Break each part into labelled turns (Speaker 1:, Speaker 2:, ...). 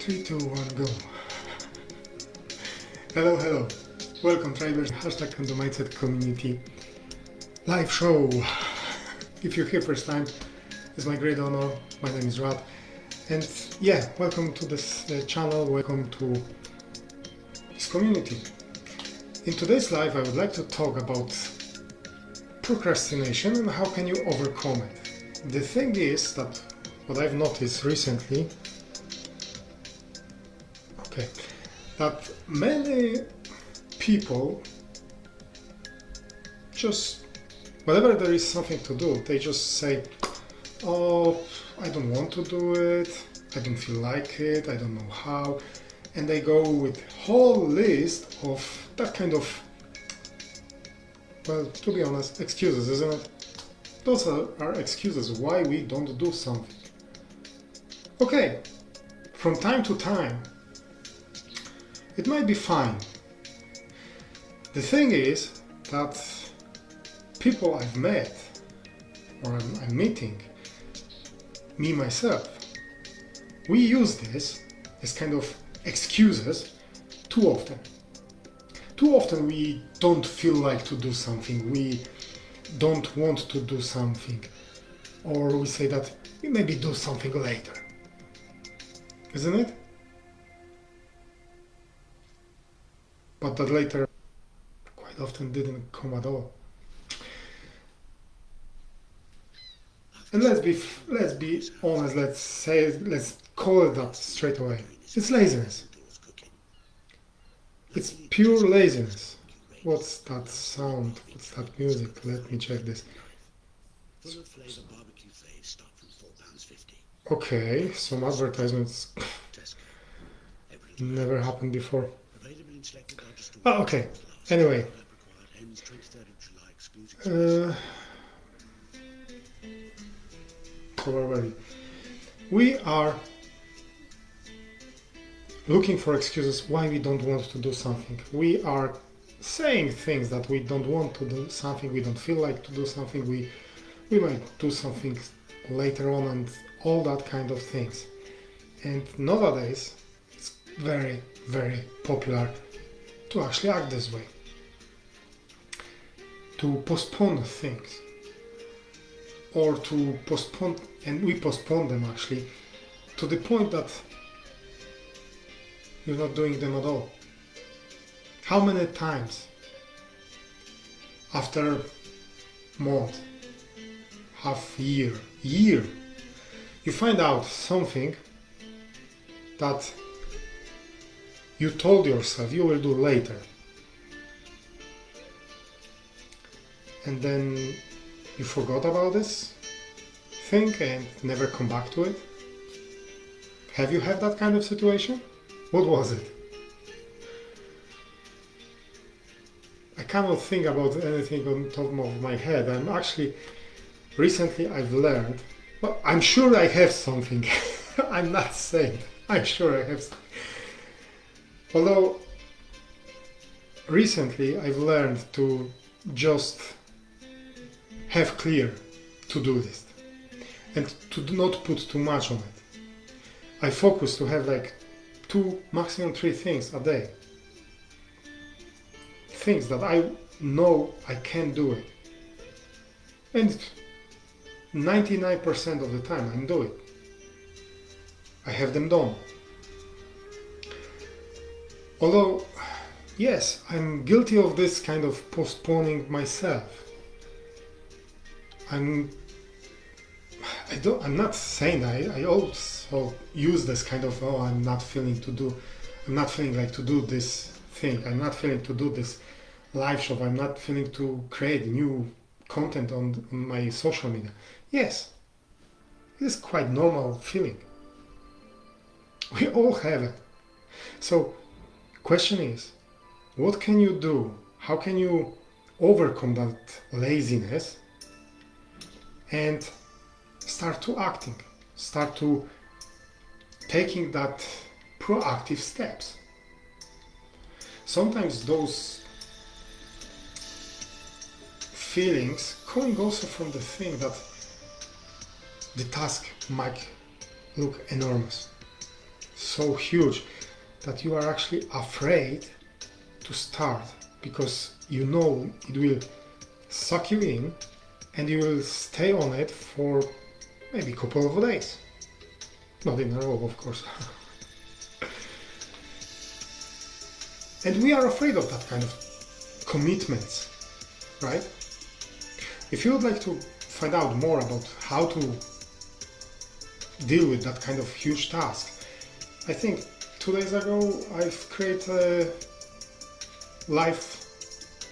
Speaker 1: 3, 2, 1, go. Hello, hello. Welcome, Tribers. Hashtag and the Mindset Community live show. If you're here first time, it's my great honor. My name is Rad. And yeah, welcome to this channel. Welcome to this community. In today's live, I would like to talk about procrastination and how can you overcome it. The thing is that what I've noticed recently, that many people just, whenever there is something to do, they just say, oh, I don't want to do it, I don't feel like it, I don't know how, and they go with whole list of that kind of, well, to be honest, excuses, isn't it? Those are excuses why we don't do something. Okay, from time to time, it might be fine. The thing is that people I've met, or I'm meeting, me myself, we use this as kind of excuses too often. Too often we don't feel like to do something, we don't want to do something, or we say that we maybe do something later. Isn't it? But that later quite often didn't come at all. And let's be honest, let's call it that straight away. It's laziness. It's pure laziness. What's that sound? What's that music? Let me check this. Okay, some advertisements never happened before. Oh, okay. Anyway. So where were we? We are looking for excuses why we don't want to do something. We are saying things that we don't want to do something, we don't feel like to do something, we might do something later on, and all that kind of things. And nowadays, it's very, very popular to actually act this way. To postpone things. Or to postpone, and we postpone them actually, to the point that you're not doing them at all. How many times after month, half year, you find out something that you told yourself you will do later, and then you forgot about this thing and never come back to it? Have you had that kind of situation? What was it? I cannot think about anything on top of my head. Recently I've learned, well, I'm sure I have something. I'm not saying, I'm sure I have something. Although, recently I've learned to just have clear to-do list and to not put too much on it. I focus to have like 2, maximum 3 things a day. Things that I know I can do it. And 99% of the time I do it. I have them done. Although, yes, I'm guilty of this kind of postponing myself. I'm not saying I also use this kind of, oh, I'm not feeling like to do this thing, I'm not feeling to do this live show, I'm not feeling to create new content on my social media. Yes, it is quite normal feeling. We all have it. So, question is, what can you do? How can you overcome that laziness and start to acting, start to taking that proactive steps? Sometimes those feelings coming also from the thing that the task might look enormous. so huge that you are actually afraid to start, because you know it will suck you in and you will stay on it for maybe a couple of days. Not in a row, of course. And we are afraid of that kind of commitments, right? If you would like to find out more about how to deal with that kind of huge task, I think 2 days ago I've created a live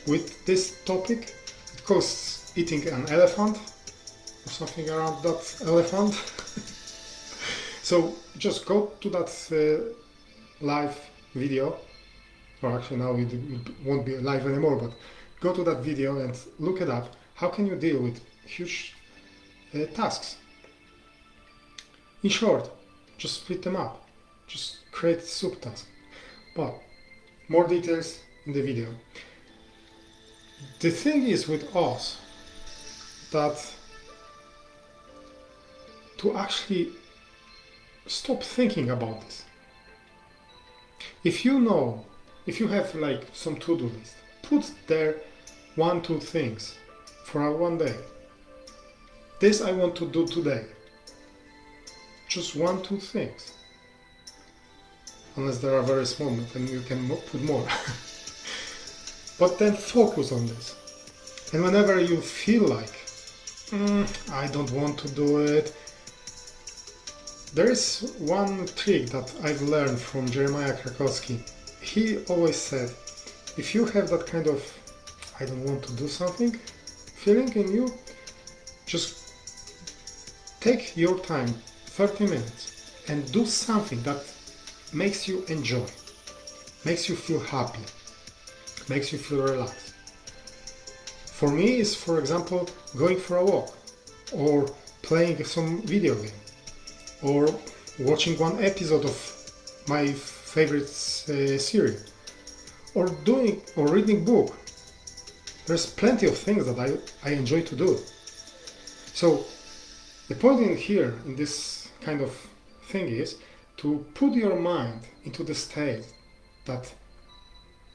Speaker 1: with this topic. It calls eating an elephant or something around that elephant. So just go to that live video, or actually now it won't be live anymore, but go to that video and look it up. How can you deal with huge tasks? In short, just split them up. Just create subtasks. But more details in the video. The thing is with us that to actually stop thinking about this. If you have like some to-do list, put there 1-2 things for one day. This I want to do today. Just 1-2 things. Unless they are very small, then you can put more. But then focus on this. And whenever you feel like, I don't want to do it, there is one trick that I've learned from Jeremiah Krakowski. He always said, if you have that kind of, I don't want to do something, feeling in you, just take your time, 30 minutes, and do something that makes you enjoy, makes you feel happy, makes you feel relaxed. For me, it's, for example, going for a walk, or playing some video game, or watching one episode of my favorite series, or reading book. There's plenty of things that I enjoy to do. So the point in here, in this kind of thing, is to put your mind into the state that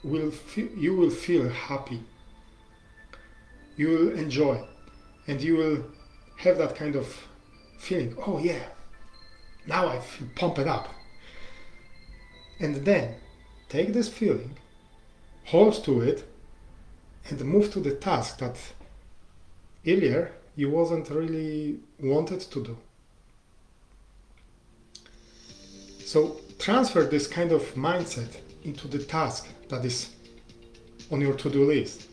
Speaker 1: you will feel happy, you will enjoy, and you will have that kind of feeling, oh yeah, now I feel pumped up. And then take this feeling, hold to it, and move to the task that earlier you wasn't really wanted to do. So transfer this kind of mindset into the task that is on your to-do list.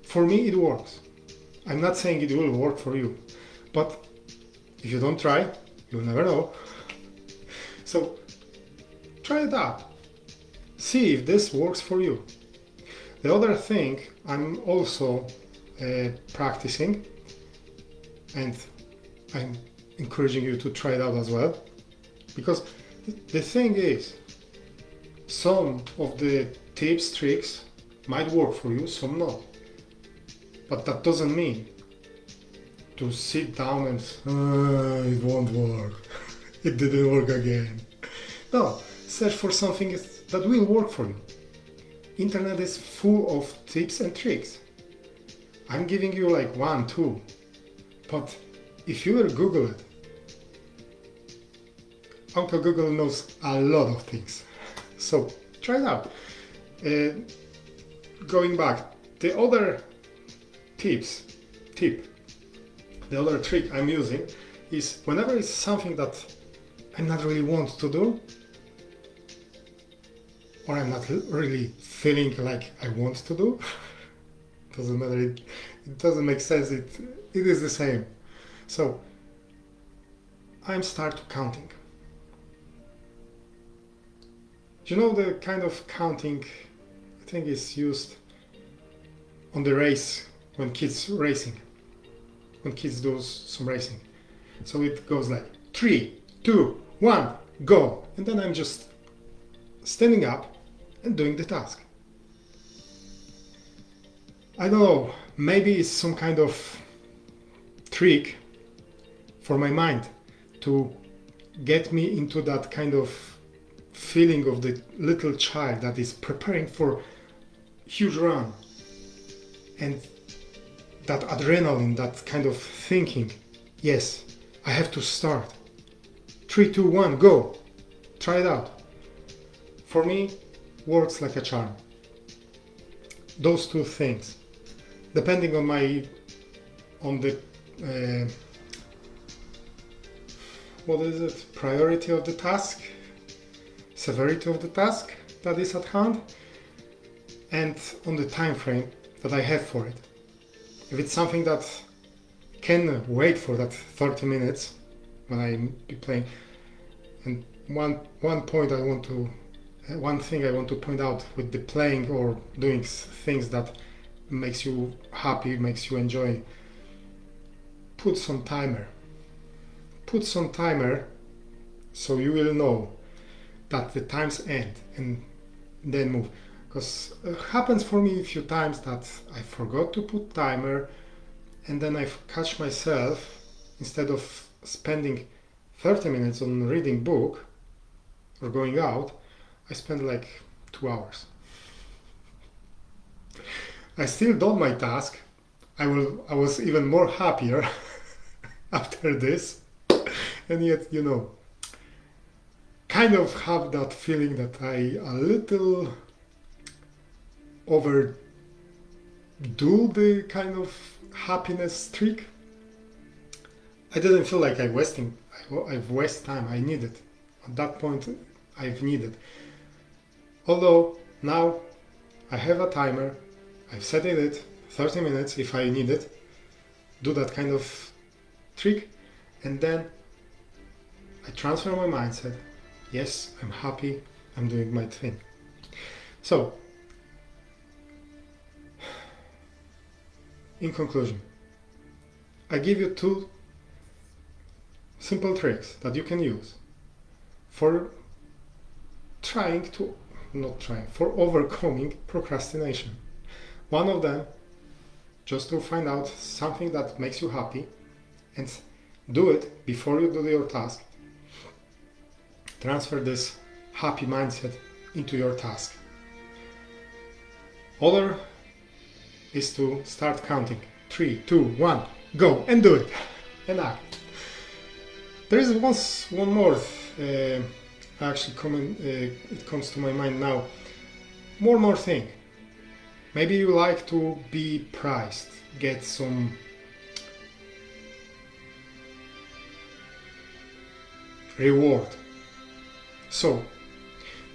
Speaker 1: For me, it works. I'm not saying it will work for you, but if you don't try, you'll never know. So try it out. See if this works for you. The other thing I'm also practicing, and I'm encouraging you to try it out as well, because the thing is, some of the tips, tricks might work for you, some not. But that doesn't mean to sit down and it won't work. It didn't work again. No, search for something that will work for you. Internet is full of tips and tricks. I'm giving you like 1, 2, but if you will Google it, Uncle Google knows a lot of things. So try it out. Going back, the other the other trick I'm using is whenever it's something that I'm not really want to do, or I'm not really feeling like I want to do, doesn't matter, it doesn't make sense, it is the same. So I'm start counting. You know the kind of counting, I think is used on the race when kids racing, when kids do some racing. So it goes like 3, 2, 1, go, and then I'm just standing up and doing the task. I don't know, maybe it's some kind of trick for my mind to get me into that kind of feeling of the little child that is preparing for huge run, and that adrenaline, that kind of thinking, yes, I have to start. 3, 2, 1, go. Try it out. For me, works like a charm. Those two things, depending on the what is it, priority of the task, severity of the task that is at hand, and on the time frame that I have for it. If it's something that can wait for that 30 minutes when I be playing, and one thing I want to point out with the playing or doing things that makes you happy, makes you enjoy, put some timer. Put some timer so you will know that the times end, and then move. Because it happens for me a few times that I forgot to put timer, and then I catch myself, instead of spending 30 minutes on reading book or going out, I spend like 2 hours. I still done my task. I was even more happier after this, and yet, kind of have that feeling that I a little overdo the kind of happiness streak. I didn't feel like I've wasted time. I needed. At that point, I've needed. Although now I have a timer, I've set it 30 minutes if I need it, do that kind of trick, and then I transfer my mindset. Yes, I'm happy, I'm doing my thing. So, in conclusion, I give you 2 simple tricks that you can use for overcoming procrastination. One of them, just to find out something that makes you happy and do it before you do your task. Transfer this happy mindset into your task. Other is to start counting. 3, 2, 1, go, and do it, and act. There is one more, it comes to my mind now. One more thing. Maybe you like to be prized, get some reward. So,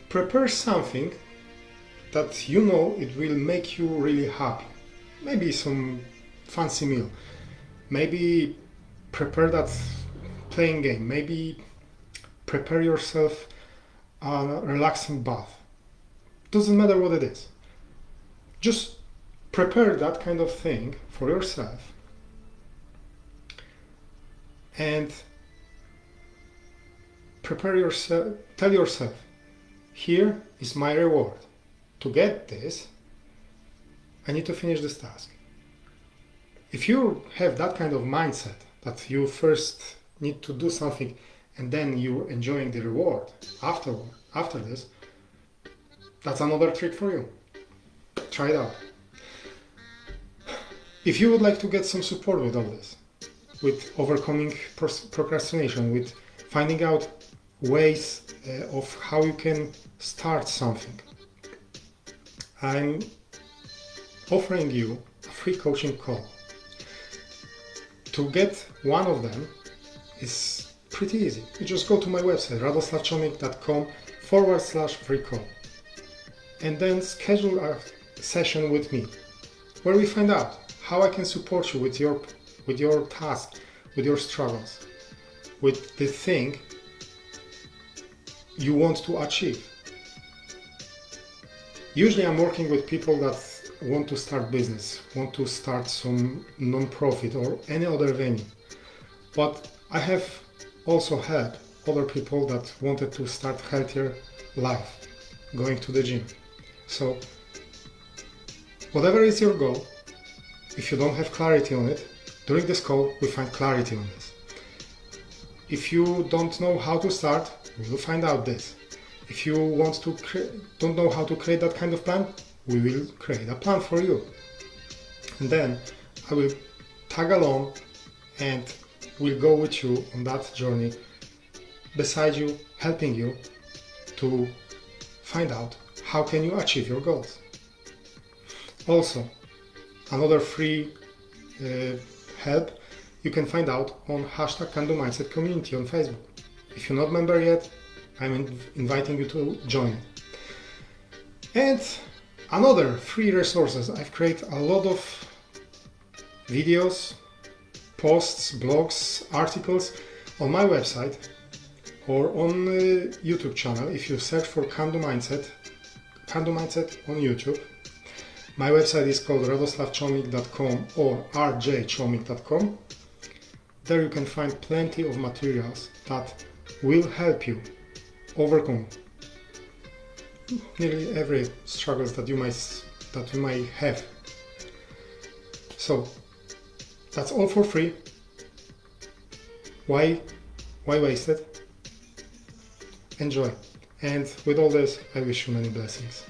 Speaker 1: prepare something that you know it will make you really happy. Maybe some fancy meal. Maybe prepare that playing game. Maybe prepare yourself a relaxing bath. Doesn't matter what it is. Just prepare that kind of thing for yourself, and tell yourself, here is my reward. To get this, I need to finish this task. If you have that kind of mindset, that you first need to do something and then you're enjoying the reward after this, that's another trick for you. Try it out. If you would like to get some support with all this, with overcoming procrastination, with finding out ways of how you can start something, I'm offering you a free coaching call. To get one of them is pretty easy. You just go to my website, radoslavchomik.com/free call, and then schedule a session with me, where we find out how I can support you with your task, with your struggles, with the thing you want to achieve. Usually I'm working with people that want to start business, want to start some non-profit or any other venue. But I have also helped other people that wanted to start healthier life, going to the gym. So whatever is your goal, if you don't have clarity on it, during this call we find clarity on this. If you don't know how to start, we will find out this. If you don't know how to create that kind of plan, we will create a plan for you. And then I will tag along and will go with you on that journey, beside you, helping you to find out how can you achieve your goals. Also, another free help you can find out on #CanDoMindset community on Facebook. If you're not a member yet, I'm inviting you to join it. And another free resources. I've created a lot of videos, posts, blogs, articles on my website or on YouTube channel. If you search for CanDoMindset on YouTube. My website is called radoslavchomik.com or rjchomik.com. There you can find plenty of materials that will help you overcome nearly every struggles that you might have. So that's all for free. Why waste it? Enjoy. And with all this, I wish you many blessings.